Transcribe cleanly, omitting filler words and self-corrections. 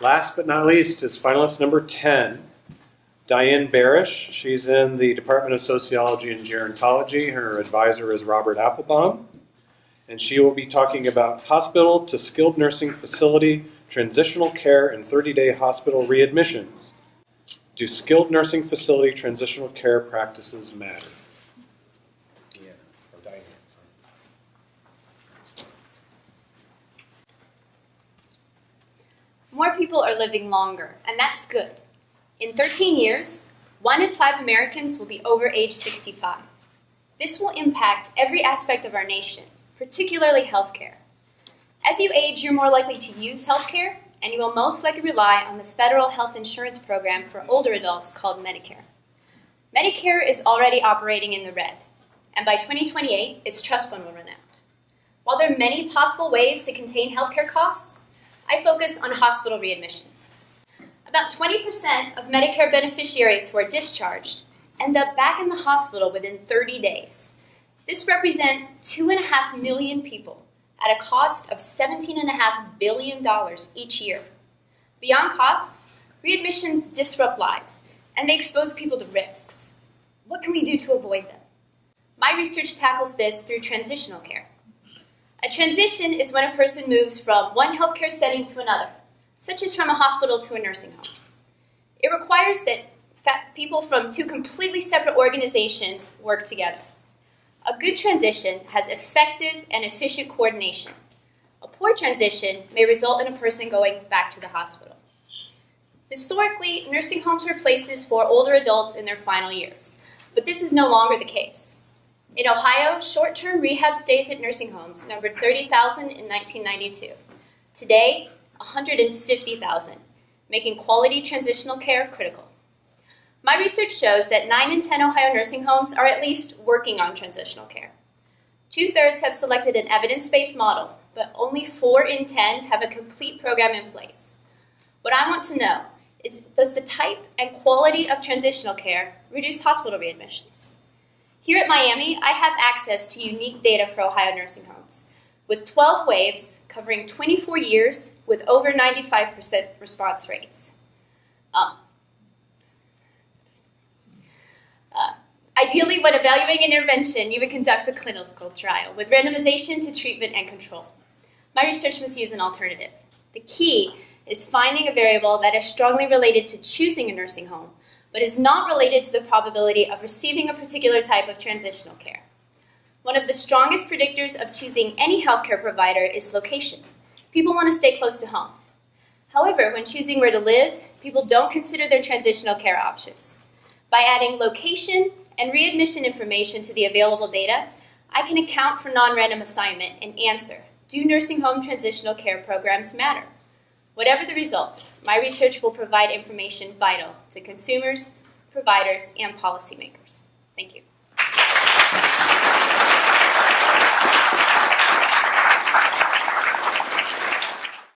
Last but not least is finalist number 10, Diane Berish. She's in the Department of Sociology and Gerontology. Her advisor is Robert Applebaum. And she will be talking about hospital to skilled nursing facility, transitional care, and 30-day hospital readmissions. Do skilled nursing facility transitional care practices matter? Diane. More people are living longer, and that's good. In 13 years, 1 in 5 Americans will be over age 65. This will impact every aspect of our nation, particularly healthcare. As you age, you're more likely to use healthcare, and you will most likely rely on the federal health insurance program for older adults called Medicare. Medicare is already operating in the red, and by 2028, its trust fund will run out. While there are many possible ways to contain healthcare costs, I focus on hospital readmissions. About 20% of Medicare beneficiaries who are discharged end up back in the hospital within 30 days. This represents 2.5 million people at a cost of $17.5 billion each year. Beyond costs, readmissions disrupt lives, and they expose people to risks. What can we do to avoid them? My research tackles this through transitional care. A transition is when a person moves from one healthcare setting to another, such as from a hospital to a nursing home. It requires that people from 2 completely separate organizations work together. A good transition has effective and efficient coordination. A poor transition may result in a person going back to the hospital. Historically, nursing homes were places for older adults in their final years, but this is no longer the case. In Ohio, short-term rehab stays at nursing homes numbered 30,000 in 1992. Today, 150,000, making quality transitional care critical. My research shows that 9 in 10 Ohio nursing homes are at least working on transitional care. 2/3 have selected an evidence-based model, but only 4 in 10 have a complete program in place. What I want to know is, does the type and quality of transitional care reduce hospital readmissions? Here at Miami, I have access to unique data for Ohio nursing homes, with 12 waves covering 24 years with over 95% response rates. Ideally, when evaluating an intervention, you would conduct a clinical trial with randomization to treatment and control. My research must use an alternative. The key is finding a variable that is strongly related to choosing a nursing home, but is not related to the probability of receiving a particular type of transitional care. One of the strongest predictors of choosing any healthcare provider is location. People want to stay close to home. However, when choosing where to live, people don't consider their transitional care options. By adding location and readmission information to the available data, I can account for non-random assignment and answer, do nursing home transitional care programs matter? Whatever the results, my research will provide information vital to consumers, providers, and policymakers. Thank you.